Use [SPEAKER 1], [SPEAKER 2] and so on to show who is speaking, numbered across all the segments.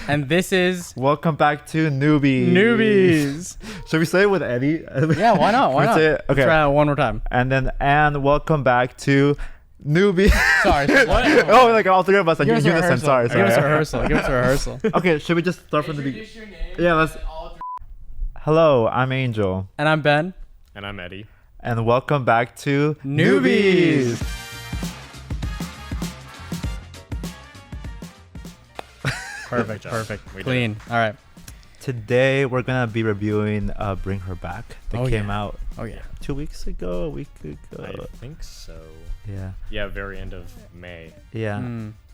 [SPEAKER 1] And this is
[SPEAKER 2] welcome back to
[SPEAKER 1] Newbies.
[SPEAKER 2] Should we say it with Eddie?
[SPEAKER 1] Yeah, why not? Why not?
[SPEAKER 2] Say it? Okay.
[SPEAKER 1] Let's try it one more time.
[SPEAKER 2] And welcome back to Newbies.
[SPEAKER 1] Sorry. What?
[SPEAKER 2] Oh, like all three of us. Like
[SPEAKER 1] Give us a
[SPEAKER 2] unison.
[SPEAKER 1] rehearsal.
[SPEAKER 2] Sorry.
[SPEAKER 1] Give us a rehearsal. Give us a rehearsal.
[SPEAKER 2] Okay, should we just start from the beginning? Yeah, let's. Hello, I'm Angel.
[SPEAKER 1] And I'm Ben.
[SPEAKER 3] And I'm Eddie.
[SPEAKER 2] And welcome back to
[SPEAKER 1] Newbies. Perfect. Clean. All right.
[SPEAKER 2] Today we're gonna be reviewing Bring Her Back. That came out.
[SPEAKER 1] Oh yeah.
[SPEAKER 2] 2 weeks ago, a week ago.
[SPEAKER 3] I think so.
[SPEAKER 2] Yeah.
[SPEAKER 3] Yeah, very end of May.
[SPEAKER 2] Yeah.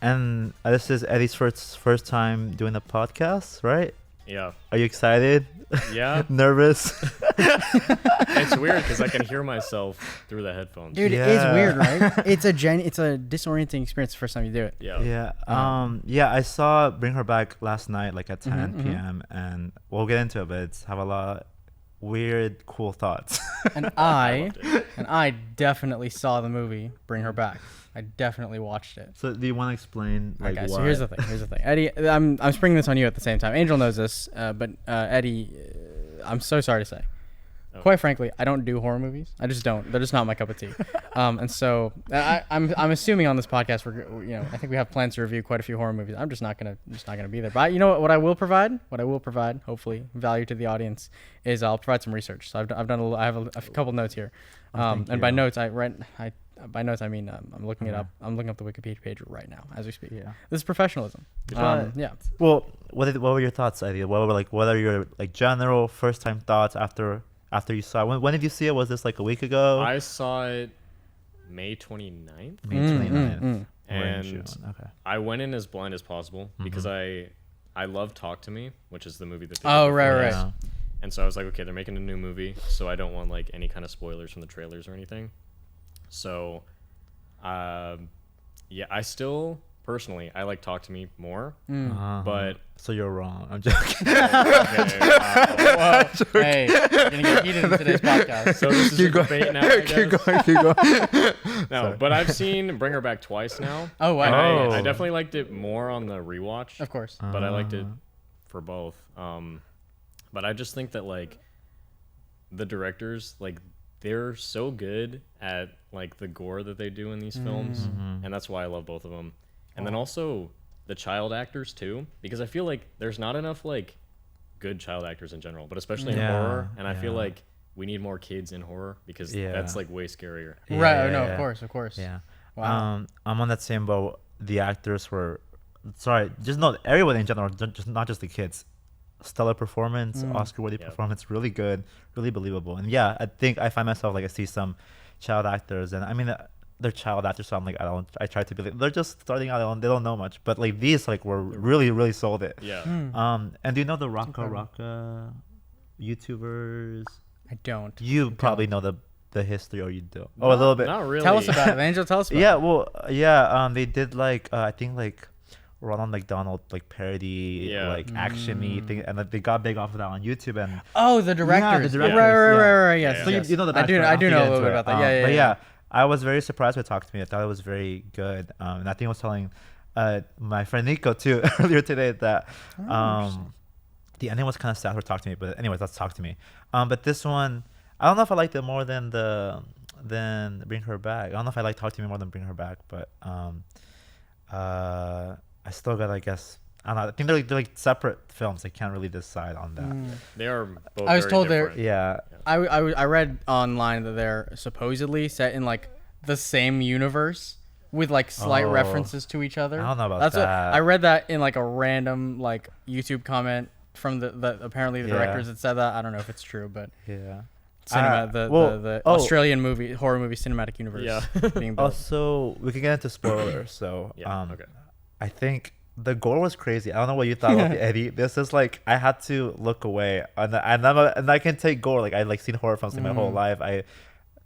[SPEAKER 2] And this is Eddie's first time doing a podcast, right?
[SPEAKER 3] Yeah.
[SPEAKER 2] Are you excited?
[SPEAKER 3] Yeah.
[SPEAKER 2] Nervous?
[SPEAKER 3] It's weird because I can hear myself through the headphones.
[SPEAKER 1] Dude,
[SPEAKER 2] Yeah.
[SPEAKER 1] it is weird, right? It's a disorienting experience the first time you do it.
[SPEAKER 3] Yeah.
[SPEAKER 2] Yeah. I saw Bring Her Back last night, like at 10 p.m. And we'll get into it, but it's have a lot of weird, cool thoughts.
[SPEAKER 1] And I definitely saw the movie Bring Her Back. I definitely watched it.
[SPEAKER 2] So do you want to explain like
[SPEAKER 1] Okay,
[SPEAKER 2] why?
[SPEAKER 1] so here's the thing. Eddie, I'm springing this on you at the same time. Angel knows this, but Eddie, I'm so sorry to say.
[SPEAKER 3] Oh.
[SPEAKER 1] Quite frankly, I don't do horror movies. I just don't. They're just not my cup of tea. And so I'm assuming on this podcast I think we have plans to review quite a few horror movies. I'm just not gonna be there. But you know what I will provide, hopefully value to the audience, is I'll provide some research. So I have a couple notes here. And by notes I mean I'm looking it up. I'm looking up the Wikipedia page right now as we speak.
[SPEAKER 2] Yeah.
[SPEAKER 1] This is professionalism. Yeah.
[SPEAKER 2] Well, what were your thoughts, Eddie? What are your like general first time thoughts after you saw it? When did you see it? Was this like a week ago?
[SPEAKER 3] I saw it May 29th.
[SPEAKER 2] May 29th.
[SPEAKER 3] And
[SPEAKER 2] okay.
[SPEAKER 3] I went in as blind as possible because I love Talk to Me, which is the movie that they
[SPEAKER 1] Oh,
[SPEAKER 3] did before
[SPEAKER 1] right.
[SPEAKER 3] this. And so I was like, okay, they're making a new movie, so I don't want like any kind of spoilers from the trailers or anything. So, yeah, I still personally I like Talk to Me more, but
[SPEAKER 2] so you're wrong. I'm joking.
[SPEAKER 1] Hey, you're gonna get heated in today's podcast.
[SPEAKER 3] So this is a debate now. I
[SPEAKER 2] Keep
[SPEAKER 3] guess.
[SPEAKER 2] going.
[SPEAKER 3] No,
[SPEAKER 2] Sorry.
[SPEAKER 3] but I've seen Bring Her Back twice now.
[SPEAKER 1] Oh wow.
[SPEAKER 3] And I definitely liked it more on the rewatch.
[SPEAKER 1] Of course.
[SPEAKER 3] But I liked it for both. But I just think that like the directors, like they're so good at like the gore that they do in these films, and that's why I love both of them. And then also the child actors too, because I feel like there's not enough like good child actors in general, but especially in horror. And I feel like we need more kids in horror because that's like way scarier.
[SPEAKER 1] Right. No. Of course.
[SPEAKER 2] Yeah.
[SPEAKER 1] Wow.
[SPEAKER 2] I'm on that same boat. The actors were, just not everyone in general, not just the kids. Stellar performance, Oscar-worthy performance, really good, really believable. And yeah, I think I find myself like I see some child actors, and I mean they're child actors, so I'm like I try to be like they're just starting out, they don't know much, but like these like were really sold it.
[SPEAKER 3] Yeah.
[SPEAKER 2] And do you know the Raka YouTubers?
[SPEAKER 1] I don't.
[SPEAKER 2] You probably know the history, or you do? A little bit.
[SPEAKER 3] Not really.
[SPEAKER 1] Tell us about it, Angel. Tell us about it.
[SPEAKER 2] Yeah, well, yeah. They did like I think like Ronald McDonald like parody like action-y thing, and like, they got big off of that on YouTube. And
[SPEAKER 1] the directors.
[SPEAKER 2] the directors,
[SPEAKER 1] Right. Yes.
[SPEAKER 2] so
[SPEAKER 1] yes.
[SPEAKER 2] you know the
[SPEAKER 1] I do know a little bit about that. Yeah.
[SPEAKER 2] But yeah, I was very surprised with Talk to Me. I thought it was very good. And I think I was telling my friend Nico too earlier today that the ending was kind of sad for Talk to Me. But anyways, let's Talk to Me. But this one, I don't know if I liked it more than Bring Her Back. I don't know if I like Talk to Me more than Bring Her Back, but I still got, I guess, I don't know. I think they're like separate films. I can't really decide on that.
[SPEAKER 3] They are both
[SPEAKER 1] I was
[SPEAKER 3] very
[SPEAKER 1] told
[SPEAKER 3] different.
[SPEAKER 2] Yeah.
[SPEAKER 1] I read online that they're supposedly set in like the same universe with like slight references to each other.
[SPEAKER 2] I don't know about
[SPEAKER 1] That's
[SPEAKER 2] that.
[SPEAKER 1] What I read that in like a random like YouTube comment from the apparently the directors that said that. I don't know if it's true, but
[SPEAKER 2] Yeah.
[SPEAKER 1] the Australian horror movie cinematic universe being built.
[SPEAKER 2] Also, we can get into spoilers. So,
[SPEAKER 3] okay.
[SPEAKER 2] I think the gore was crazy. I don't know what you thought about it, Eddie. This is like I had to look away, and I can take gore. Like I like seen horror films in my whole life.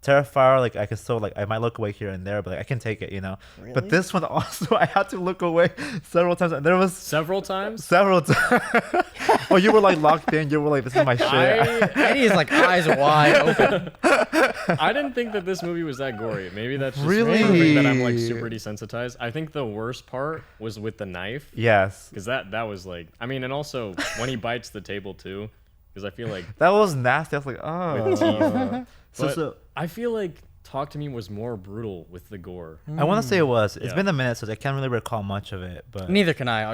[SPEAKER 2] Terrifier, like I can still like I might look away here and there, but like, I can take it, you know.
[SPEAKER 1] Really?
[SPEAKER 2] But this one also I had to look away several times, and there was
[SPEAKER 3] Several times.
[SPEAKER 2] several times. Oh, you were like locked in. You were like, this is my shit.
[SPEAKER 1] Eddie's like eyes wide open.
[SPEAKER 3] I didn't think that this movie was that gory. Maybe that's just
[SPEAKER 2] Really?
[SPEAKER 3] proving that I'm like super desensitized. I think the worst part was with the knife.
[SPEAKER 2] Yes,
[SPEAKER 3] Because that was like, I mean, and also when he bites the table too, because I feel like
[SPEAKER 2] that was nasty. I was like, oh.
[SPEAKER 3] But I feel like Talk to Me was more brutal with the gore.
[SPEAKER 2] I want to say it was. It's
[SPEAKER 3] Yeah.
[SPEAKER 2] been a minute, so I can't really recall much of it. But
[SPEAKER 1] Neither can I,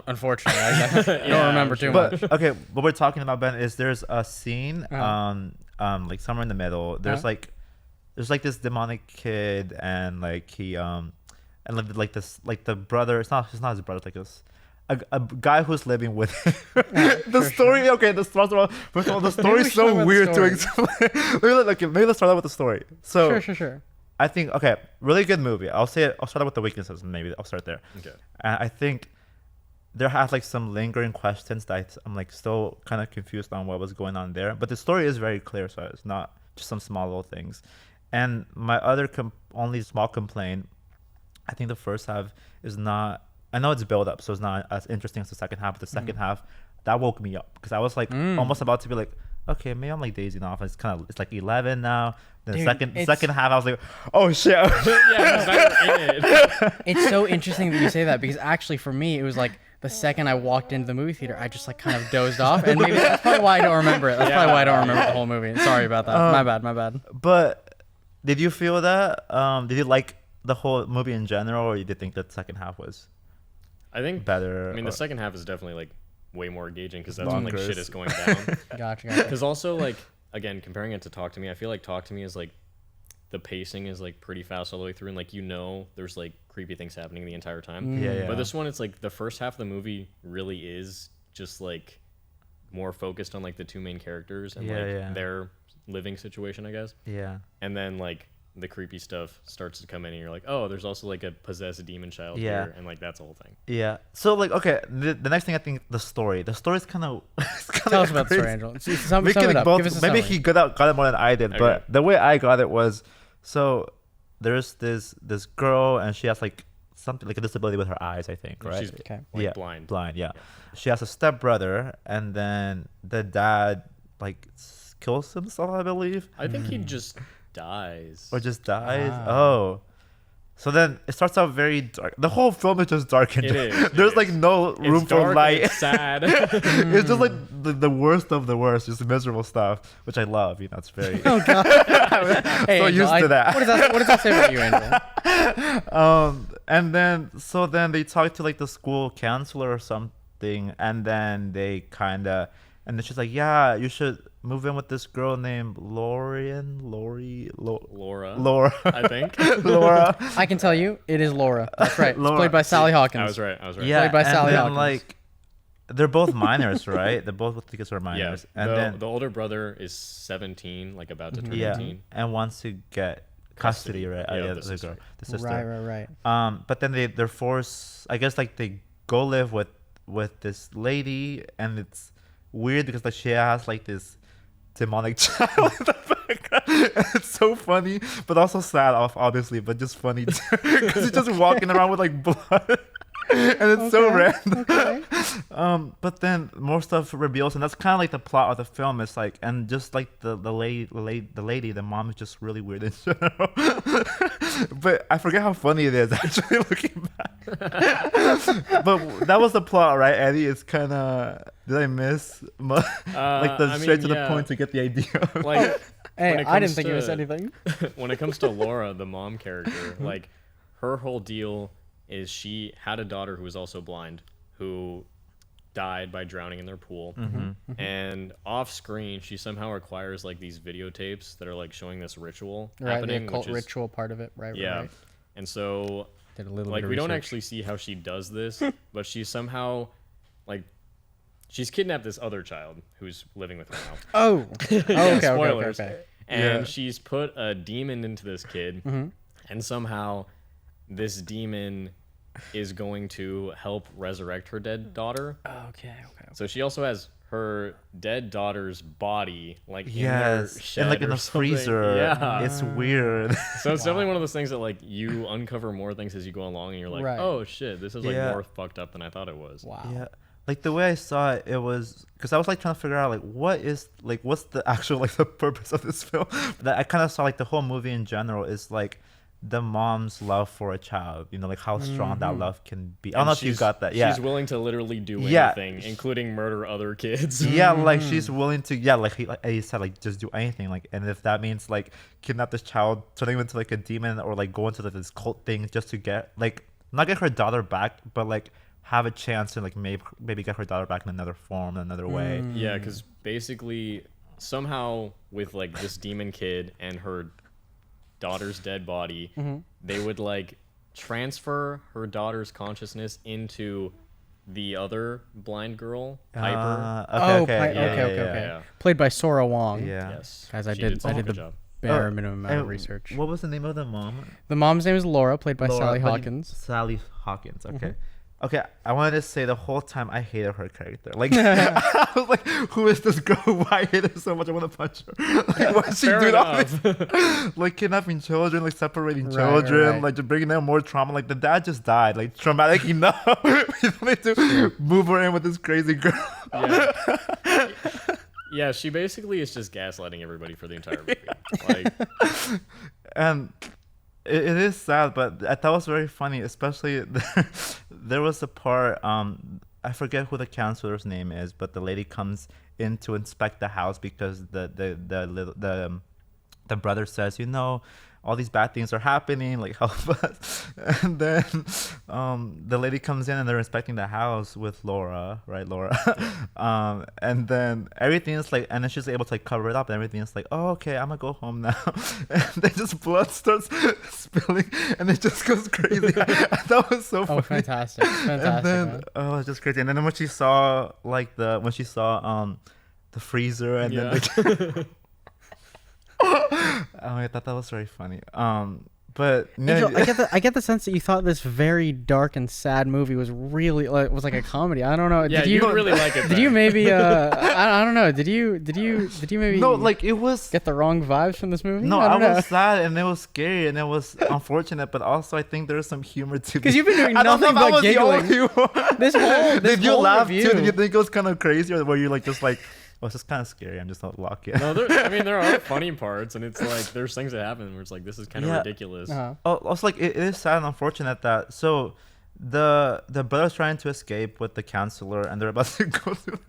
[SPEAKER 1] unfortunately. I don't
[SPEAKER 3] Yeah,
[SPEAKER 1] remember
[SPEAKER 3] I'm
[SPEAKER 1] too
[SPEAKER 3] sure.
[SPEAKER 1] much.
[SPEAKER 2] but okay, what we're talking about, Ben, is there's a scene,
[SPEAKER 1] Uh-huh.
[SPEAKER 2] like somewhere in the middle. There's like this demonic kid, and like he and like this like the brother. It's not his brother. It's like this. A guy who's living with him. The story, okay. First of all, the story's
[SPEAKER 1] we should talk
[SPEAKER 2] so
[SPEAKER 1] about the
[SPEAKER 2] weird to
[SPEAKER 1] story.
[SPEAKER 2] explain. Maybe let's start out with the story. So
[SPEAKER 1] Sure.
[SPEAKER 2] I think okay, really good movie. I'll start out with the weaknesses. Maybe I'll start there.
[SPEAKER 3] Okay.
[SPEAKER 2] And I think there has like some lingering questions that I'm like still kind of confused on what was going on there. But the story is very clear, so it's not just some small little things. And my other only small complaint, I think the first half is not. I know it's build up, so it's not as interesting as the second half. But the second half, that woke me up because I was like almost about to be like, okay, maybe I'm like dazing off. It's like 11 now. Then
[SPEAKER 1] Dude,
[SPEAKER 2] second half, I was like, oh shit.
[SPEAKER 3] Yeah, because now you're in it.
[SPEAKER 1] It's so interesting that you say that because actually for me it was like the second I walked into the movie theater I just like kind of dozed off, and maybe that's probably why I don't remember it. That's probably why I don't remember the whole movie. Sorry about that. My bad.
[SPEAKER 2] But did you feel that? Did you like the whole movie in general, or you did think that the second half was
[SPEAKER 3] I think
[SPEAKER 2] better?
[SPEAKER 3] I mean, the
[SPEAKER 2] or-
[SPEAKER 3] second half is definitely like way more engaging because that's when like
[SPEAKER 2] Bonkers.
[SPEAKER 3] shit is going down.
[SPEAKER 1] Gotcha.
[SPEAKER 3] Because also like again comparing it to Talk to Me, I feel like Talk to Me is like the pacing is like pretty fast all the way through, and like there's like creepy things happening the entire time.
[SPEAKER 2] Yeah.
[SPEAKER 3] But this one, it's like the first half of the movie really is just like more focused on like the two main characters and their living situation, I guess.
[SPEAKER 2] Yeah.
[SPEAKER 3] And then like the creepy stuff starts to come in, and you're like, oh, there's also like a possessed demon child
[SPEAKER 2] Yeah.
[SPEAKER 3] here, and like that's the whole thing.
[SPEAKER 2] Yeah. So like, okay, the next thing I think the story. The story's kind of.
[SPEAKER 1] Tell us about the story, Angel. Sum it up. Give us a
[SPEAKER 2] Maybe
[SPEAKER 1] summary.
[SPEAKER 2] he got it more than I did,
[SPEAKER 3] Okay.
[SPEAKER 2] but the way I got it was, so there's this girl, and she has like something like a disability with her eyes, I think, right?
[SPEAKER 3] She's
[SPEAKER 1] Okay.
[SPEAKER 3] like blind.
[SPEAKER 2] Blind, yeah. She has a stepbrother, and then the dad like kills himself, I believe,
[SPEAKER 3] I think he just dies.
[SPEAKER 2] or just dies.
[SPEAKER 1] Ah.
[SPEAKER 2] Oh. So then it starts out very dark. The whole film is just dark and
[SPEAKER 3] It
[SPEAKER 2] dark.
[SPEAKER 3] is, it
[SPEAKER 2] There's
[SPEAKER 3] is.
[SPEAKER 2] like no room
[SPEAKER 3] It's
[SPEAKER 2] for
[SPEAKER 3] dark and
[SPEAKER 2] light.
[SPEAKER 3] it's sad.
[SPEAKER 2] It's just like the worst of the worst, just miserable stuff, which I love. You know, it's very.
[SPEAKER 1] Oh god. Hey,
[SPEAKER 2] so
[SPEAKER 1] Angel,
[SPEAKER 2] used to that.
[SPEAKER 1] What does that say about you, Angel?
[SPEAKER 2] And then they talk to like the school counselor or something, and then and then she's like, yeah, you should move in with this girl named Laura,
[SPEAKER 3] I think.
[SPEAKER 2] Laura.
[SPEAKER 1] I can tell you, it is Laura. That's right. It's
[SPEAKER 2] Laura.
[SPEAKER 1] played by Sally Hawkins.
[SPEAKER 3] I was right.
[SPEAKER 2] Yeah,
[SPEAKER 1] Played by
[SPEAKER 2] and
[SPEAKER 1] Sally
[SPEAKER 2] then,
[SPEAKER 1] Hawkins.
[SPEAKER 2] like, they're both minors, right? They're both the kids are
[SPEAKER 3] Yeah.
[SPEAKER 2] minors, and then
[SPEAKER 3] The older brother is 17, like about to turn
[SPEAKER 2] yeah,
[SPEAKER 3] 18.
[SPEAKER 2] and wants to get custody, right?
[SPEAKER 3] Yeah,
[SPEAKER 2] The
[SPEAKER 3] the sister.
[SPEAKER 2] girl, the sister.
[SPEAKER 1] Right.
[SPEAKER 2] But then they're forced. I guess like they go live with this lady, and it's weird because like she has like this demonic child in the background. And it's so funny, but also sad, obviously, but just funny too, because he's just walking around with like blood. And it's so random.
[SPEAKER 1] Okay.
[SPEAKER 2] But then more stuff reveals, and that's kind of like the plot of the film. It's like, and just like the lady, the mom is just really weird in general. But I forget how funny it is actually looking back. But that was the plot, right, Eddie? It's kind of, did I miss like the
[SPEAKER 3] I
[SPEAKER 2] straight
[SPEAKER 3] mean,
[SPEAKER 2] to the
[SPEAKER 3] yeah.
[SPEAKER 2] point to get the idea?
[SPEAKER 3] Like,
[SPEAKER 1] Hey,
[SPEAKER 3] when it
[SPEAKER 1] I
[SPEAKER 3] comes
[SPEAKER 1] didn't think you missed
[SPEAKER 3] to-
[SPEAKER 1] anything.
[SPEAKER 3] when it comes to Laura, the mom character, like her whole deal is she had a daughter who was also blind, who died by drowning in their pool. And off screen, she somehow acquires like these videotapes that are like showing this ritual
[SPEAKER 1] Right, the
[SPEAKER 3] happening,
[SPEAKER 1] occult
[SPEAKER 3] which is,
[SPEAKER 1] ritual part of it. Right.
[SPEAKER 3] yeah.
[SPEAKER 1] Right.
[SPEAKER 3] And so
[SPEAKER 1] Did a little
[SPEAKER 3] like
[SPEAKER 1] bit of
[SPEAKER 3] we don't
[SPEAKER 1] research.
[SPEAKER 3] actually see how she does this, but she somehow like she's kidnapped this other child who's living with her now.
[SPEAKER 1] Oh. Okay.
[SPEAKER 3] Spoilers.
[SPEAKER 1] Okay.
[SPEAKER 3] And
[SPEAKER 2] Yeah.
[SPEAKER 3] she's put a demon into this kid, and somehow this demon is going to help resurrect her dead daughter.
[SPEAKER 1] Okay.
[SPEAKER 3] So she also has her dead daughter's body, like in
[SPEAKER 2] Yes,
[SPEAKER 3] their shed
[SPEAKER 2] and like in
[SPEAKER 3] or
[SPEAKER 2] the
[SPEAKER 3] something.
[SPEAKER 2] freezer.
[SPEAKER 3] Yeah,
[SPEAKER 2] It's weird.
[SPEAKER 3] so it's definitely one of those things that like you uncover more things as you go along, and you're like,
[SPEAKER 1] Right.
[SPEAKER 3] oh shit, this is like
[SPEAKER 2] Yeah.
[SPEAKER 3] more fucked up than I thought it was.
[SPEAKER 1] Wow.
[SPEAKER 2] Yeah, like the way I saw it, it was because I was like trying to figure out like what's the actual like the purpose of this film. That I kind of saw like the whole movie in general is like the mom's love for a child. You know, like how strong that love can be. I don't know if you got that. Yeah,
[SPEAKER 3] She's willing to literally do
[SPEAKER 2] Yeah.
[SPEAKER 3] anything, including murder other kids.
[SPEAKER 2] yeah, like she's willing to, yeah, like he said, like just do anything, like, and if that means like kidnap this child, turning him into like a demon, or like go into like, this cult thing just to get like not get her daughter back, but like have a chance to like maybe get her daughter back in another form, in another way.
[SPEAKER 3] Yeah, because basically somehow with like this demon kid and her daughter's dead body, they would like transfer her daughter's consciousness into the other blind girl, Piper.
[SPEAKER 2] Okay.
[SPEAKER 3] Yeah.
[SPEAKER 1] Played by Sora Wong.
[SPEAKER 2] Yeah.
[SPEAKER 3] Yes,
[SPEAKER 1] Guys, I
[SPEAKER 3] she
[SPEAKER 1] did
[SPEAKER 3] such a
[SPEAKER 1] the
[SPEAKER 3] good job.
[SPEAKER 1] bare minimum amount of
[SPEAKER 2] And
[SPEAKER 1] research.
[SPEAKER 2] What was the name of the mom?
[SPEAKER 1] The mom's name is Laura, played by
[SPEAKER 2] Laura,
[SPEAKER 1] Sally
[SPEAKER 2] but
[SPEAKER 1] Hawkins.
[SPEAKER 2] Sally Hawkins. Okay. Okay, I wanted to say the whole time I hated her character. Like, I was like, who is this girl? Why I hate her so much? I want to punch her. Like, why she
[SPEAKER 3] Fair
[SPEAKER 2] do
[SPEAKER 3] enough.
[SPEAKER 2] that? Like, kidnapping children, like, separating
[SPEAKER 1] Right,
[SPEAKER 2] children,
[SPEAKER 1] right.
[SPEAKER 2] like, just bringing them more trauma. Like, the dad just died. Like, traumatic enough. We don't need to move her in with this crazy girl.
[SPEAKER 3] Yeah. Yeah, she basically is just gaslighting everybody for the entire movie. Like,
[SPEAKER 2] And it is sad, but I thought it was very funny, especially there was a part, I forget who the counselor's name is, but the lady comes in to inspect the house because the brother says, you know, all these bad things are happening, like help us. And then the lady comes in and they're inspecting the house with Laura, right? Laura. And then everything is like, and then she's able to like cover it up, and everything is like, oh, okay, I'm gonna go home now. And then just blood starts spilling and it just goes crazy. That was so funny.
[SPEAKER 1] Oh, fantastic. Fantastic.
[SPEAKER 2] And then
[SPEAKER 1] man.
[SPEAKER 2] oh, it's just crazy. And then when she saw like the freezer, and then like oh, I thought that was very funny. But no,
[SPEAKER 1] Angel, I get the sense that you thought this very dark and sad movie was really was like a comedy. I don't know.
[SPEAKER 3] yeah,
[SPEAKER 1] Did
[SPEAKER 3] you
[SPEAKER 1] you
[SPEAKER 3] really like it.
[SPEAKER 1] Did you maybe I don't know. Did you maybe
[SPEAKER 2] no, like it was.
[SPEAKER 1] get the wrong vibes from this movie?
[SPEAKER 2] No,
[SPEAKER 1] I
[SPEAKER 2] I
[SPEAKER 1] don't know.
[SPEAKER 2] was sad and it was scary and it was unfortunate, but also I think there's some humor to.
[SPEAKER 1] Because you've been doing
[SPEAKER 2] I don't know
[SPEAKER 1] nothing
[SPEAKER 2] if I
[SPEAKER 1] but
[SPEAKER 2] was the
[SPEAKER 1] giggling.
[SPEAKER 2] only one.
[SPEAKER 1] This
[SPEAKER 2] Did you
[SPEAKER 1] whole
[SPEAKER 2] laugh
[SPEAKER 1] review.
[SPEAKER 2] too? Did you think it was kind of crazy, or were you like just like, oh, it's just kind of scary? I'm just not locking.
[SPEAKER 3] No, there are funny parts, and it's like there's things that happen where it's like this is kind of ridiculous.
[SPEAKER 1] Uh-huh.
[SPEAKER 2] Oh, also like it is sad and unfortunate that the brother's trying to escape with the counselor and they're about to go to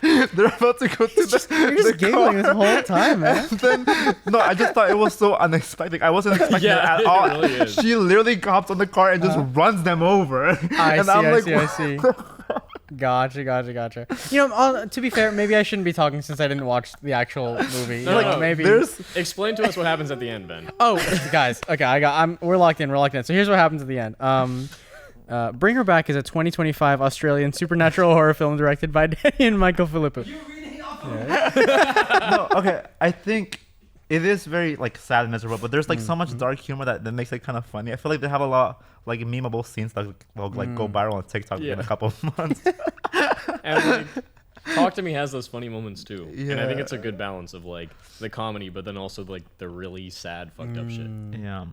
[SPEAKER 2] they're about to go to
[SPEAKER 1] You're just giggling this whole time, man.
[SPEAKER 2] and then no, I just thought it was so unexpected. I wasn't expecting it at
[SPEAKER 3] it
[SPEAKER 2] all.
[SPEAKER 3] really is.
[SPEAKER 2] She literally hops on the car and just runs them over.
[SPEAKER 1] I
[SPEAKER 2] And
[SPEAKER 1] see,
[SPEAKER 2] I'm
[SPEAKER 1] I
[SPEAKER 2] like,
[SPEAKER 1] see, I see. Gotcha. You know, to be fair, maybe I shouldn't be talking since I didn't watch the actual movie.
[SPEAKER 3] No,
[SPEAKER 1] Like
[SPEAKER 3] no,
[SPEAKER 1] maybe.
[SPEAKER 3] Explain to us what happens at the end, Ben.
[SPEAKER 1] Oh, guys. Okay, we're locked in. So here's what happens at the end. Bring Her Back is a 2025 Australian supernatural horror film directed by Danny and Michael Philippou.
[SPEAKER 2] No, okay. I think it is very like sad and miserable, but there's like so much dark humor that makes it kind of funny. I feel like they have a lot like memeable scenes that will like go viral on TikTok in a couple of months.
[SPEAKER 3] And like, Talk to Me has those funny moments too. And I think
[SPEAKER 2] Yeah.
[SPEAKER 3] it's a good balance of like the comedy, but then also like the really sad, fucked up shit.
[SPEAKER 2] Yeah.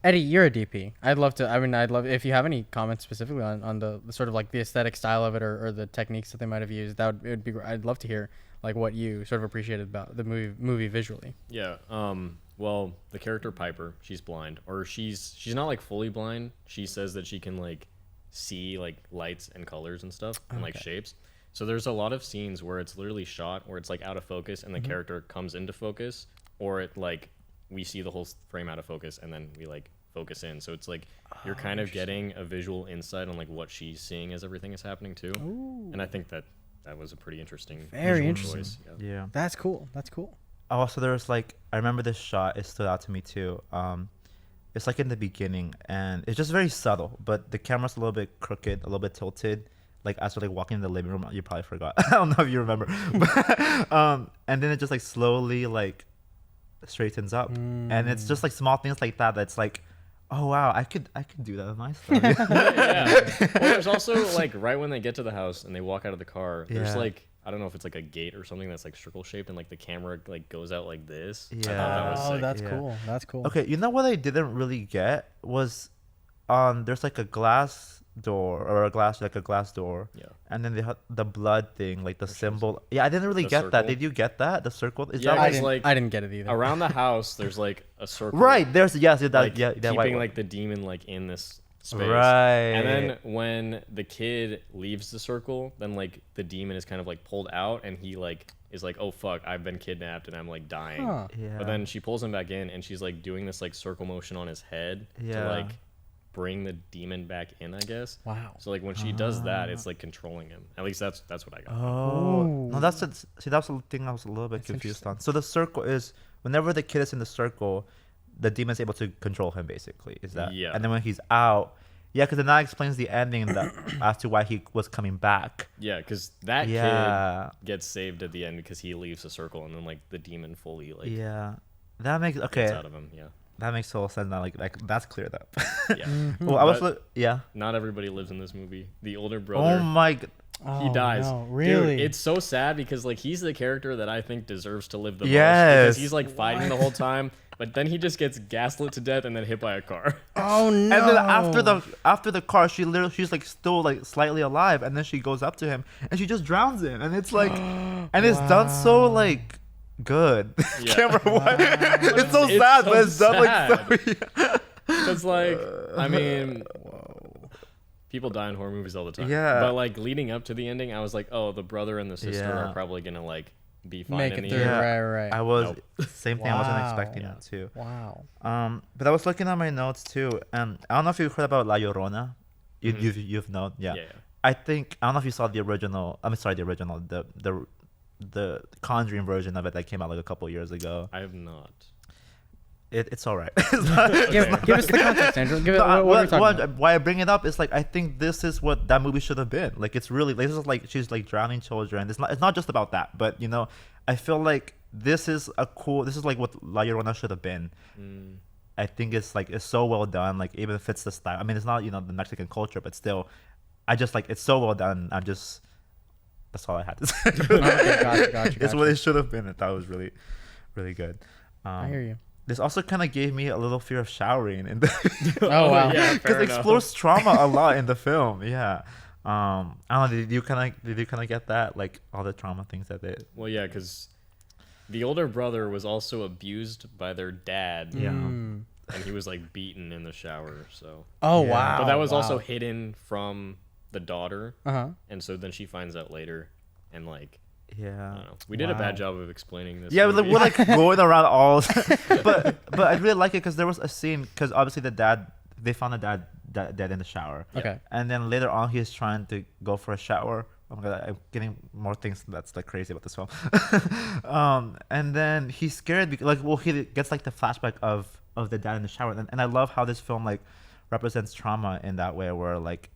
[SPEAKER 1] Eddie, you're a DP. I'd love if you have any comments specifically on the sort of like the aesthetic style of it or the techniques that they might have used. It would be. I'd love to hear like what you sort of appreciated about the movie visually.
[SPEAKER 3] Yeah. Well, the character Piper, she's blind, or she's not like fully blind. She says that she can like see like lights and colors and stuff and like shapes. So there's a lot of scenes where it's literally shot where it's like out of focus and the character comes into focus, or it like we see the whole frame out of focus and then we like focus in. So it's like you're kind of getting a visual insight on like what she's seeing as everything is happening too.
[SPEAKER 1] Ooh.
[SPEAKER 3] And I think that was a pretty interesting
[SPEAKER 1] Very
[SPEAKER 3] visual
[SPEAKER 1] interesting.
[SPEAKER 3] choice. Yeah.
[SPEAKER 2] Yeah.
[SPEAKER 1] That's cool.
[SPEAKER 2] Also, there's like, I remember this shot, it stood out to me too. It's like in the beginning and it's just very subtle, but the camera's a little bit crooked, a little bit tilted. Like as we're like walking in the living room, you probably forgot. I don't know if you remember. But, and then it just like slowly like straightens up. And it's just like small things like that that's like, Oh wow, I could do that with my story.
[SPEAKER 3] Yeah. Well, there's also like right when they get to the house and they walk out of the car, there's
[SPEAKER 2] Yeah.
[SPEAKER 3] like I don't know if it's like a gate or something that's like circle shaped and like the camera like goes out like this. I thought
[SPEAKER 2] Yeah.
[SPEAKER 3] that was
[SPEAKER 1] Oh,
[SPEAKER 3] sick.
[SPEAKER 1] that's
[SPEAKER 2] Yeah.
[SPEAKER 1] cool. That's cool.
[SPEAKER 2] Okay, you know what I didn't really get was, there's like a glass door or a glass door,
[SPEAKER 3] Yeah.
[SPEAKER 2] and then they had the blood thing, like the
[SPEAKER 3] shows
[SPEAKER 2] symbol. Yeah, I didn't really
[SPEAKER 3] the
[SPEAKER 2] get that.
[SPEAKER 3] circle.
[SPEAKER 2] Did you get that? The circle? Is
[SPEAKER 3] Yeah,
[SPEAKER 2] that
[SPEAKER 1] I
[SPEAKER 2] like
[SPEAKER 3] it's
[SPEAKER 1] didn't,
[SPEAKER 3] like-
[SPEAKER 1] I didn't get it either.
[SPEAKER 3] Around the house, there's like a circle.
[SPEAKER 2] right? There's yes, that
[SPEAKER 3] Like
[SPEAKER 2] yeah, that
[SPEAKER 3] keeping
[SPEAKER 2] white
[SPEAKER 3] like the demon like in this space.
[SPEAKER 2] Right.
[SPEAKER 3] And then when the kid leaves the circle, then like the demon is kind of like pulled out and he like is like, oh fuck, I've been kidnapped and I'm like dying.
[SPEAKER 1] Huh.
[SPEAKER 2] Yeah.
[SPEAKER 3] But then she pulls him back in and she's like doing this like circle motion on his head
[SPEAKER 2] Yeah.
[SPEAKER 3] to like bring the demon back in, I guess.
[SPEAKER 1] Wow.
[SPEAKER 3] So like when she does that, it's like controlling him. At least that's what I got.
[SPEAKER 2] Oh
[SPEAKER 1] Ooh.
[SPEAKER 2] no, that's the thing I was a little bit
[SPEAKER 1] That's
[SPEAKER 2] confused on. So the circle is whenever the kid is in the circle, the demon's able to control him. Basically, is that?
[SPEAKER 3] Yeah.
[SPEAKER 2] And then when he's out, yeah, because then that explains the ending that as to why he was coming back.
[SPEAKER 3] Yeah, because that
[SPEAKER 2] Yeah.
[SPEAKER 3] kid gets saved at the end because he leaves the circle and then like the demon fully like
[SPEAKER 2] Yeah, that makes
[SPEAKER 3] gets
[SPEAKER 2] okay.
[SPEAKER 3] out of him. Yeah.
[SPEAKER 2] That makes total sense now. Like that's cleared up.
[SPEAKER 3] Yeah.
[SPEAKER 2] Well, I was
[SPEAKER 3] But-
[SPEAKER 2] yeah.
[SPEAKER 3] Not everybody lives in this movie. The older
[SPEAKER 2] Oh
[SPEAKER 3] brother,
[SPEAKER 2] my. G-
[SPEAKER 1] Oh,
[SPEAKER 3] he dies.
[SPEAKER 1] No, really?
[SPEAKER 3] Dude, it's so sad because like he's the character that I think deserves to live the most
[SPEAKER 2] Yes.
[SPEAKER 3] because he's like fighting the whole time, but then he just gets gaslit to death and then hit by a car.
[SPEAKER 1] Oh no.
[SPEAKER 2] And then after the car, she's like still like slightly alive, and then she goes up to him and she just drowns him, and it's like, and it's done so like good.
[SPEAKER 3] Yeah.
[SPEAKER 2] Can't remember why. It's so
[SPEAKER 3] It's
[SPEAKER 2] sad,
[SPEAKER 3] so
[SPEAKER 2] but it's done like so.
[SPEAKER 3] It's like, I mean, people die in horror movies all the time.
[SPEAKER 2] Yeah.
[SPEAKER 3] But like leading up to the ending, I was like, oh, the brother and the sister
[SPEAKER 2] Yeah.
[SPEAKER 3] are probably gonna like be fine
[SPEAKER 1] Make
[SPEAKER 3] in
[SPEAKER 1] it
[SPEAKER 3] the
[SPEAKER 1] through.
[SPEAKER 3] end.
[SPEAKER 2] Yeah.
[SPEAKER 1] Right.
[SPEAKER 2] I was
[SPEAKER 3] Nope.
[SPEAKER 2] same thing. I wasn't
[SPEAKER 1] Wow.
[SPEAKER 2] expecting
[SPEAKER 3] Yeah.
[SPEAKER 2] that too.
[SPEAKER 1] Wow.
[SPEAKER 2] But I was looking at my notes too, and I don't know if you've heard about La Llorona. You've known, yeah.
[SPEAKER 3] Yeah.
[SPEAKER 2] I don't know if you saw the original. I'm sorry, the original, the Conjuring version of it that came out like a couple years ago.
[SPEAKER 3] I have not.
[SPEAKER 2] It's all right. It's not-
[SPEAKER 1] Give us the context, Andrew. Give it.
[SPEAKER 2] No,
[SPEAKER 1] What are we talking about?
[SPEAKER 2] why I bring it up is like I think this is what that movie should have been. Like it's really this is like she's like drowning children. It's not just about that, but you know, I feel like this is like what La Llorona should have been. I think it's so well done. Like even fits the style. I mean, it's not the Mexican culture, but still, I just like it's so well done. That's all I had to say.
[SPEAKER 1] Okay, gotcha.
[SPEAKER 2] It's what it should have been. I thought it was really, really good.
[SPEAKER 1] I hear you.
[SPEAKER 2] This also kind of gave me a little fear of showering in the
[SPEAKER 1] Oh wow.
[SPEAKER 3] Yeah,
[SPEAKER 2] because
[SPEAKER 3] fair
[SPEAKER 2] it
[SPEAKER 3] enough.
[SPEAKER 2] explores trauma a lot in the film. Yeah. I don't know. Did you kind of get that, like all the trauma things that they?
[SPEAKER 3] Well, yeah, because the older brother was also abused by their dad.
[SPEAKER 2] Yeah.
[SPEAKER 1] Mm.
[SPEAKER 3] And he was like beaten in the shower. So,
[SPEAKER 1] Oh
[SPEAKER 2] Yeah.
[SPEAKER 1] wow.
[SPEAKER 3] but that was also
[SPEAKER 1] wow.
[SPEAKER 3] hidden from the daughter,
[SPEAKER 1] Uh-huh.
[SPEAKER 3] and so then she finds out later, and like I
[SPEAKER 2] Yeah.
[SPEAKER 3] don't know. We did a
[SPEAKER 1] Wow.
[SPEAKER 3] bad job of explaining this.
[SPEAKER 2] Yeah,
[SPEAKER 3] movie.
[SPEAKER 2] we're like going around all, but I really like it because there was a scene because obviously they found the dad dead in the shower.
[SPEAKER 1] Okay.
[SPEAKER 2] And then later on, he's trying to go for a shower. Oh my god, I'm getting more things that's like crazy about this film. And then he's scared because he gets like the flashback of the dad in the shower, and I love how this film like represents trauma in that way, where like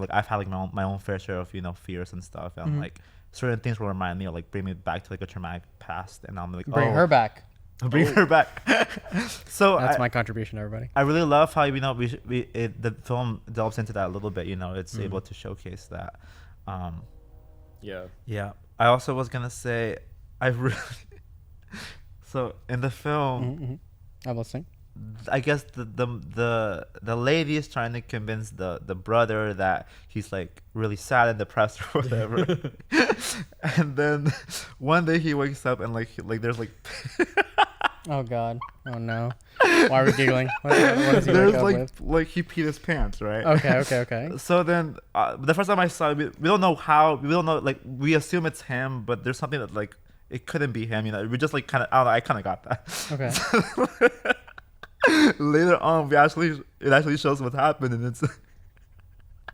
[SPEAKER 2] I've had like my own fair share of fears and stuff, and like certain things will remind me or like bring me back to like a traumatic past, and I'm like
[SPEAKER 1] Bring her back.
[SPEAKER 2] bring her back. So
[SPEAKER 1] That's my contribution, everybody.
[SPEAKER 2] I really love how the film delves into that a little bit. It's able to showcase that.
[SPEAKER 3] Yeah.
[SPEAKER 2] Yeah. I also was gonna say I really so in the film,
[SPEAKER 1] Mm-hmm. I'm listening.
[SPEAKER 2] I guess the lady is trying to convince the brother that he's like really sad and depressed or whatever. And then one day he wakes up and like there's like
[SPEAKER 1] Oh God. Oh no. Why are we giggling? What does he
[SPEAKER 2] there's
[SPEAKER 1] wake up with?
[SPEAKER 2] like he peed his pants, right?
[SPEAKER 1] Okay.
[SPEAKER 2] So then the first time I saw it, we don't know how, we don't know, like we assume it's him, but there's something that like it couldn't be him, we just like kind of, I don't know, I kind of got that.
[SPEAKER 1] Okay.
[SPEAKER 2] Later on, it actually shows what happened, and it's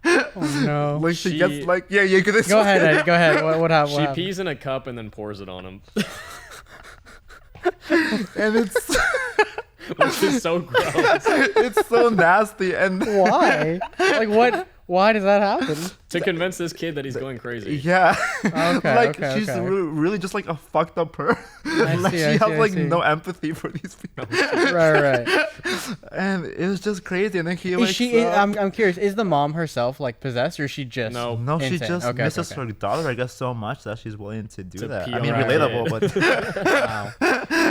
[SPEAKER 1] Oh no.
[SPEAKER 2] like she
[SPEAKER 3] She-
[SPEAKER 2] gets like you can
[SPEAKER 1] Go ahead, Ed. Go ahead. What happened?
[SPEAKER 3] She
[SPEAKER 1] What happened?
[SPEAKER 3] pees in a cup and then pours it on him,
[SPEAKER 2] and it's
[SPEAKER 3] which is so gross.
[SPEAKER 2] it's so nasty, and
[SPEAKER 1] Why? Like what? Why does that happen?
[SPEAKER 3] To convince this kid that he's going crazy.
[SPEAKER 2] Yeah.
[SPEAKER 1] Okay,
[SPEAKER 2] Like
[SPEAKER 1] okay,
[SPEAKER 2] she's
[SPEAKER 1] okay.
[SPEAKER 2] really just like a fucked up person. Like
[SPEAKER 1] see,
[SPEAKER 2] she
[SPEAKER 1] I
[SPEAKER 2] has
[SPEAKER 1] see, I
[SPEAKER 2] like
[SPEAKER 1] see.
[SPEAKER 2] no empathy for these people.
[SPEAKER 1] Right.
[SPEAKER 2] And it was just crazy. And then he
[SPEAKER 1] Is
[SPEAKER 2] wakes
[SPEAKER 1] she?
[SPEAKER 2] up.
[SPEAKER 1] I'm curious. Is the mom herself like possessed, or is she just?
[SPEAKER 3] No.
[SPEAKER 2] No, she
[SPEAKER 1] insane?
[SPEAKER 2] just
[SPEAKER 1] Okay,
[SPEAKER 2] misses
[SPEAKER 1] okay.
[SPEAKER 2] her daughter, I guess, so much that she's willing to do
[SPEAKER 3] To
[SPEAKER 2] that.
[SPEAKER 3] pee
[SPEAKER 2] I
[SPEAKER 3] on
[SPEAKER 2] mean,
[SPEAKER 1] her
[SPEAKER 2] relatable,
[SPEAKER 3] kid.
[SPEAKER 2] but
[SPEAKER 1] Wow.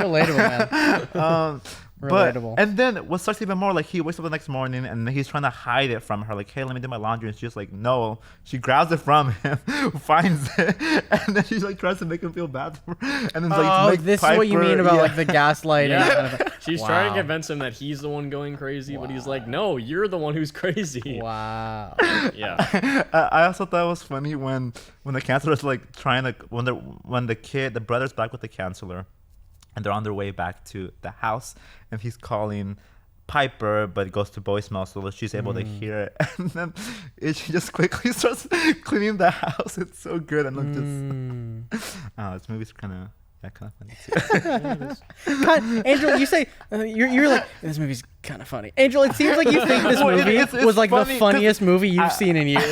[SPEAKER 1] Relatable, man.
[SPEAKER 2] but
[SPEAKER 1] Relatable.
[SPEAKER 2] and then what sucks even more, like he wakes up the next morning and he's trying to hide it from her, like, hey, let me do my laundry, and she's just like, no. She grabs it from him, finds it, and then she like tries to make him feel bad for her. And then
[SPEAKER 1] Oh,
[SPEAKER 2] like
[SPEAKER 1] this is what you mean about like the gaslighting.
[SPEAKER 3] Yeah.
[SPEAKER 1] Kind of thing.
[SPEAKER 3] She's trying to
[SPEAKER 1] Wow.
[SPEAKER 3] convince him that he's the one going crazy, but he's like, no, you're the one who's crazy.
[SPEAKER 1] Wow.
[SPEAKER 3] Yeah.
[SPEAKER 2] I also thought it was funny when the counselor's like trying to when the brother's back with the counselor, and they're on their way back to the house, and he's calling Piper, but it goes to voicemail, so she's able to hear it. And then she just quickly starts cleaning the house. It's so good, and I'm just this movie's kind of funny too.
[SPEAKER 1] Angel, you say you're like, this movie's kind of funny. Angel, it seems like you think this
[SPEAKER 2] Well,
[SPEAKER 1] movie
[SPEAKER 2] it's
[SPEAKER 1] was like the
[SPEAKER 2] funny 'cause
[SPEAKER 1] funniest movie you've seen in years.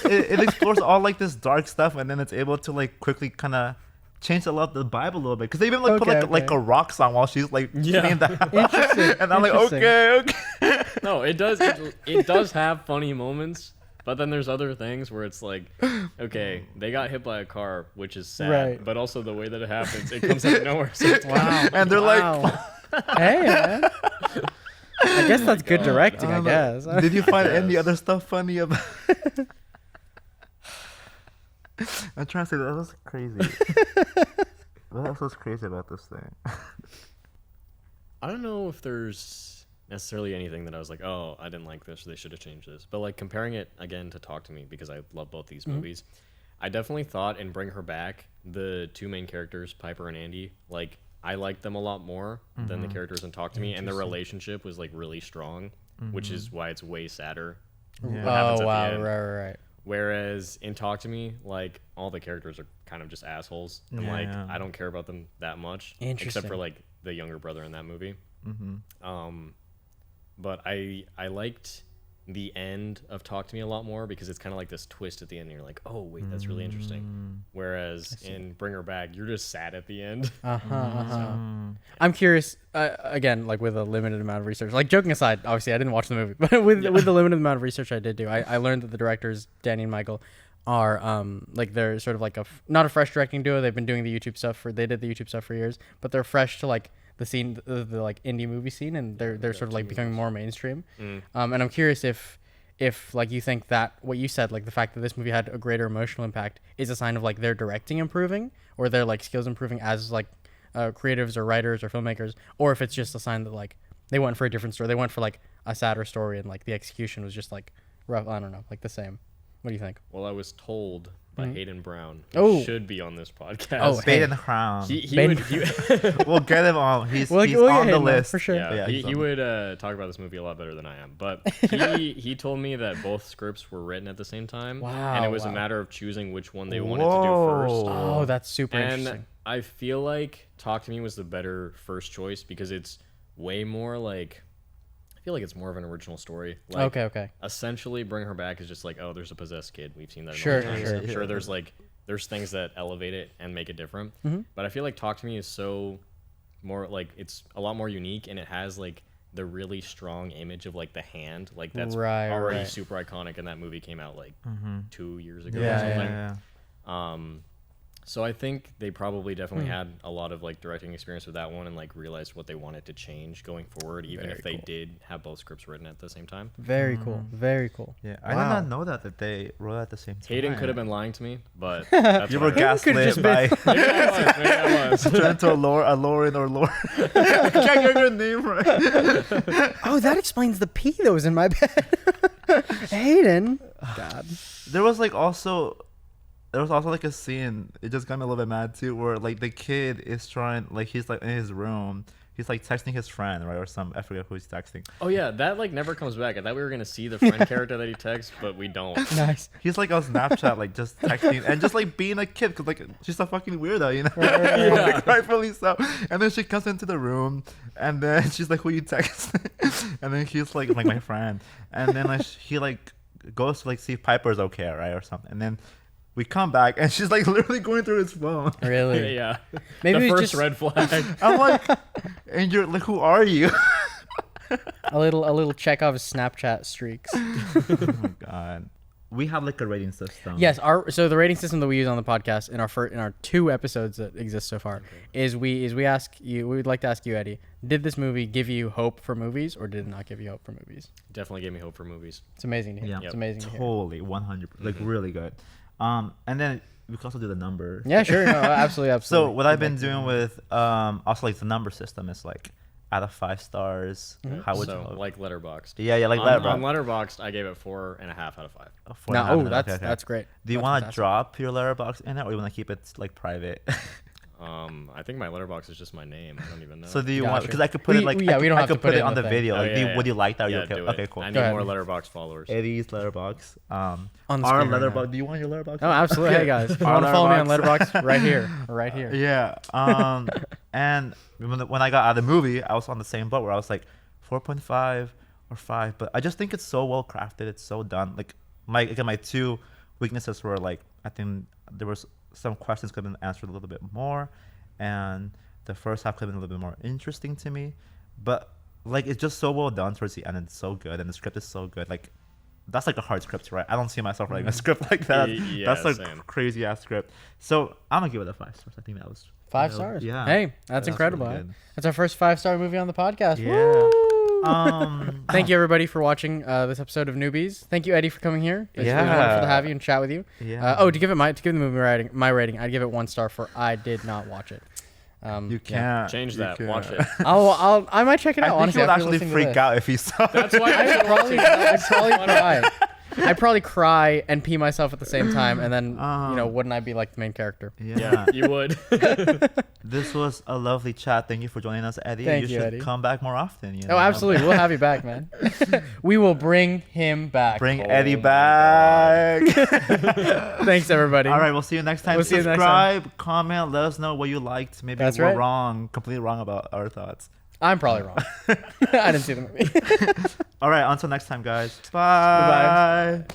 [SPEAKER 2] It explores all like this dark stuff, and then it's able to like quickly kind of change the love the Bible a little bit, because they even like put
[SPEAKER 1] Okay,
[SPEAKER 2] like
[SPEAKER 1] okay.
[SPEAKER 2] a rock song while she's like
[SPEAKER 3] Yeah.
[SPEAKER 2] cleaning the house.
[SPEAKER 1] Interesting,
[SPEAKER 2] And I'm like,
[SPEAKER 1] interesting.
[SPEAKER 2] okay.
[SPEAKER 3] No, it does. It does have funny moments, but then there's other things where it's like, okay, they got hit by a car, which is sad,
[SPEAKER 1] Right.
[SPEAKER 3] but also the way that it happens, it comes out of nowhere. So it's
[SPEAKER 1] Wow.
[SPEAKER 2] And they're like,
[SPEAKER 1] Wow. Hey, man. I guess that's good
[SPEAKER 3] God.
[SPEAKER 1] directing. I guess.
[SPEAKER 2] Did you find any
[SPEAKER 3] Yes.
[SPEAKER 2] other stuff funny about? I'm trying to say that was crazy. What else was crazy about this thing?
[SPEAKER 3] I don't know if there's necessarily anything that I was like, oh, I didn't like this, or they should have changed this. But like comparing it again to Talk to Me, because I love both these movies, I definitely thought in Bring Her Back, the two main characters, Piper and Andy, like I liked them a lot more than the characters in Talk to Me, and their relationship was like really strong, which is why it's way sadder.
[SPEAKER 2] Yeah.
[SPEAKER 3] What happens
[SPEAKER 1] Oh
[SPEAKER 3] at the
[SPEAKER 1] wow!
[SPEAKER 3] end.
[SPEAKER 1] Right.
[SPEAKER 3] Whereas in Talk to Me, like all the characters are kind of just assholes, and like
[SPEAKER 2] Yeah.
[SPEAKER 3] I don't care about them that much,
[SPEAKER 1] Interesting.
[SPEAKER 3] except for like the younger brother in that movie. But I liked the end of Talk to Me a lot more, because it's kind of like this twist at the end, and you're like, oh wait, that's really interesting. Whereas in Bring Her Back, you're just sad at the end.
[SPEAKER 1] I'm curious. Again, like with a limited amount of research. Like joking aside, obviously I didn't watch the movie, but with the limited amount of research I did do, I learned that the directors Danny and Michael are like they're sort of like not a fresh directing duo. They've been doing the YouTube stuff they did the YouTube stuff for years, but they're fresh to like the scene, the like indie movie scene, and they're sort of like becoming more mainstream. And I'm curious if like you think that what you said, like the fact that this movie had a greater emotional impact, is a sign of like their directing improving, or their like skills improving as like creatives or writers or filmmakers, or if it's just a sign that like they went for a different story, they went for like a sadder story, and like the execution was just like rough. I don't know, like the same. What do you think?
[SPEAKER 3] Well, I was told by Hayden Brown, who
[SPEAKER 1] Oh.
[SPEAKER 3] should be on this podcast.
[SPEAKER 1] Oh,
[SPEAKER 2] Bait and Crown.
[SPEAKER 3] he
[SPEAKER 1] Ben-
[SPEAKER 3] would.
[SPEAKER 2] We'll get him on. He's
[SPEAKER 1] We'll
[SPEAKER 2] on
[SPEAKER 1] get
[SPEAKER 2] the
[SPEAKER 1] him,
[SPEAKER 2] list
[SPEAKER 1] for sure.
[SPEAKER 3] Yeah,
[SPEAKER 2] Yeah, he's
[SPEAKER 3] he
[SPEAKER 2] on
[SPEAKER 3] would talk about this movie a lot better than I am. But he told me that both scripts were written at the same time.
[SPEAKER 1] Wow,
[SPEAKER 3] And it was a
[SPEAKER 1] wow.
[SPEAKER 3] matter of choosing which one they wanted to do first.
[SPEAKER 1] Oh, that's super
[SPEAKER 3] And
[SPEAKER 1] interesting.
[SPEAKER 3] I feel like Talk to Me was the better first choice, because it's way more like, I feel like it's more of an original story. Like,
[SPEAKER 1] Okay.
[SPEAKER 3] essentially Bring Her Back is just like, oh, there's a possessed kid. We've seen that
[SPEAKER 1] Sure,
[SPEAKER 3] a million times.
[SPEAKER 1] sure,
[SPEAKER 3] I'm
[SPEAKER 2] sure.
[SPEAKER 3] sure there's things that elevate it and make it different. But I feel like Talk to Me is so more like, it's a lot more unique, and it has like the really strong image of like the hand, like that's
[SPEAKER 1] Right,
[SPEAKER 3] already
[SPEAKER 1] right.
[SPEAKER 3] super iconic, and that movie came out like 2 years ago or
[SPEAKER 1] Yeah,
[SPEAKER 3] something.
[SPEAKER 2] Yeah.
[SPEAKER 3] So I think they probably definitely had a lot of like directing experience with that one, and like realized what they wanted to change going forward, even
[SPEAKER 1] Very
[SPEAKER 3] if they
[SPEAKER 1] cool.
[SPEAKER 3] did have both scripts written at the same time.
[SPEAKER 1] Very cool. Very cool.
[SPEAKER 2] Yeah, I did
[SPEAKER 1] Wow.
[SPEAKER 2] not know that they wrote at the same time.
[SPEAKER 3] Hayden could have been lying to me, but that's
[SPEAKER 2] You
[SPEAKER 3] what
[SPEAKER 2] were
[SPEAKER 3] I heard.
[SPEAKER 1] could've
[SPEAKER 2] gaslit
[SPEAKER 1] just
[SPEAKER 2] by
[SPEAKER 3] Maybe I was.
[SPEAKER 2] turned to a Lauren or Lauren. I can't get your name right.
[SPEAKER 1] Oh, that explains the pee that was in my bed. Hayden. God.
[SPEAKER 2] There was also like a scene, it just got me a little bit mad too, where like the kid is trying, like he's like in his room, he's like texting his friend, right, or I forget who he's texting.
[SPEAKER 3] Oh yeah, that like never comes back. I thought we were gonna see the friend character that he texts, but we don't.
[SPEAKER 1] Nice.
[SPEAKER 2] He's like on Snapchat, like just texting and just like being a kid, cause like she's a fucking weirdo, you know.
[SPEAKER 3] Yeah.
[SPEAKER 2] Like, rightfully so. And then she comes into the room, and then she's like, "Who you text?" And then he's like my friend. And then like he like goes to like see if Piper's okay, right, or something. And then we come back and she's like literally going through his phone.
[SPEAKER 1] Really?
[SPEAKER 3] Yeah.
[SPEAKER 1] Maybe
[SPEAKER 3] the
[SPEAKER 1] it's
[SPEAKER 3] first
[SPEAKER 1] just
[SPEAKER 3] red flag.
[SPEAKER 2] I'm like, and you're like, who are you?
[SPEAKER 1] a little check off his Snapchat streaks.
[SPEAKER 2] Oh my god. We have like a rating system.
[SPEAKER 1] Yes, so the rating system that we use on the podcast in our 2 episodes that exist so far is we would like to ask you, Eddie, did this movie give you hope for movies or did it not give you hope for movies?
[SPEAKER 3] Definitely gave me hope for movies.
[SPEAKER 1] It's amazing to hear.
[SPEAKER 2] Yeah.
[SPEAKER 1] It's amazing to hear.
[SPEAKER 2] Totally, 100, like really good. And then we can also do the number.
[SPEAKER 1] Yeah, sure. No, absolutely.
[SPEAKER 2] So what I've been doing with also like the number system is like out of 5 stars. How would
[SPEAKER 3] So
[SPEAKER 2] you
[SPEAKER 3] like Letterboxd.
[SPEAKER 2] Yeah, like
[SPEAKER 3] On
[SPEAKER 2] Letterboxd.
[SPEAKER 3] Letterboxd, I gave it 4.5 out of 5.
[SPEAKER 1] That's great.
[SPEAKER 2] Do you
[SPEAKER 1] That's
[SPEAKER 2] want to
[SPEAKER 1] fantastic.
[SPEAKER 2] drop your Letterboxd in it, or you want to keep it like private?
[SPEAKER 3] I think my Letterboxd is just my name. I don't even know.
[SPEAKER 2] So do you
[SPEAKER 1] Gotcha.
[SPEAKER 2] want? Because I could put it like
[SPEAKER 1] we don't
[SPEAKER 2] I
[SPEAKER 1] have to
[SPEAKER 2] could
[SPEAKER 1] put
[SPEAKER 2] put
[SPEAKER 1] it
[SPEAKER 2] it
[SPEAKER 1] in
[SPEAKER 2] on
[SPEAKER 1] the
[SPEAKER 2] the
[SPEAKER 1] thing.
[SPEAKER 2] video.
[SPEAKER 3] Oh,
[SPEAKER 2] Like,
[SPEAKER 3] yeah,
[SPEAKER 2] would you like that? Are you
[SPEAKER 3] Yeah,
[SPEAKER 2] okay?
[SPEAKER 3] do
[SPEAKER 2] Okay,
[SPEAKER 3] it.
[SPEAKER 2] cool.
[SPEAKER 3] I
[SPEAKER 1] Go
[SPEAKER 3] need
[SPEAKER 1] ahead.
[SPEAKER 3] more Letterboxd followers.
[SPEAKER 2] Eddie's Letterboxd.
[SPEAKER 1] On the
[SPEAKER 2] Our
[SPEAKER 1] screen right now.
[SPEAKER 2] Letterboxd. Do you want your Letterboxd?
[SPEAKER 1] Oh, absolutely. Hey guys, if you
[SPEAKER 2] Our
[SPEAKER 1] want to follow me on
[SPEAKER 2] Letterboxd.
[SPEAKER 1] Letterboxd, right here.
[SPEAKER 2] Yeah. And when I got out of the movie, I was on the same boat where I was like 4.5 or 5, but I just think it's so well crafted. It's so done. Like my 2 weaknesses were like, I think there was some questions could have been answered a little bit more, and the first half could have been a little bit more interesting to me, but like it's just so well done towards the end and it's so good, and the script is so good. Like that's like a hard script to write. I don't see myself writing a script like that.
[SPEAKER 3] Yeah,
[SPEAKER 2] That's a
[SPEAKER 3] same.
[SPEAKER 2] crazy ass script. So I'm gonna give it a 5 stars. I think that was
[SPEAKER 1] 5 stars.
[SPEAKER 2] Yeah.
[SPEAKER 1] Hey, that's incredible.
[SPEAKER 2] really
[SPEAKER 1] huh?
[SPEAKER 2] good.
[SPEAKER 1] That's our first 5-star movie on the podcast.
[SPEAKER 2] Yeah.
[SPEAKER 1] Woo! Thank you everybody for watching this episode of Newbies. Thank you, Eddie, for coming here. It was
[SPEAKER 2] Yeah.
[SPEAKER 1] wonderful to have you and chat with you.
[SPEAKER 2] Yeah.
[SPEAKER 1] To give the movie my rating, I'd give it 1 star for I did not watch it.
[SPEAKER 2] You can't
[SPEAKER 3] Change
[SPEAKER 2] you
[SPEAKER 3] that.
[SPEAKER 2] can't.
[SPEAKER 3] Watch it.
[SPEAKER 1] I might check it
[SPEAKER 2] I
[SPEAKER 1] out.
[SPEAKER 2] think
[SPEAKER 1] Honestly,
[SPEAKER 2] he would
[SPEAKER 1] after
[SPEAKER 2] actually
[SPEAKER 1] listening to
[SPEAKER 2] freak
[SPEAKER 1] this.
[SPEAKER 2] out if he saw it.
[SPEAKER 3] That's why
[SPEAKER 1] I'd probably cry. I'd probably cry and pee myself at the same time, and then wouldn't I be like the main character?
[SPEAKER 2] Yeah.
[SPEAKER 3] You would.
[SPEAKER 2] This was a lovely chat. Thank you for joining us, Eddie.
[SPEAKER 1] Thank
[SPEAKER 2] you
[SPEAKER 1] you,
[SPEAKER 2] should
[SPEAKER 1] Eddie.
[SPEAKER 2] come back more often. You know?
[SPEAKER 1] Oh, absolutely. We'll have you back, man. We will bring him back.
[SPEAKER 2] Bring
[SPEAKER 3] Oh
[SPEAKER 2] Eddie
[SPEAKER 3] my
[SPEAKER 2] back.
[SPEAKER 1] Thanks, everybody.
[SPEAKER 2] All right, we'll see you next time.
[SPEAKER 1] We'll see you next time.
[SPEAKER 2] Subscribe, comment, let us know what you liked. Maybe
[SPEAKER 1] That's
[SPEAKER 2] we're
[SPEAKER 1] right.
[SPEAKER 2] wrong, completely wrong about our thoughts.
[SPEAKER 1] I'm probably wrong. I didn't see the movie.
[SPEAKER 2] All right, until next time, guys. Bye.
[SPEAKER 1] Goodbye.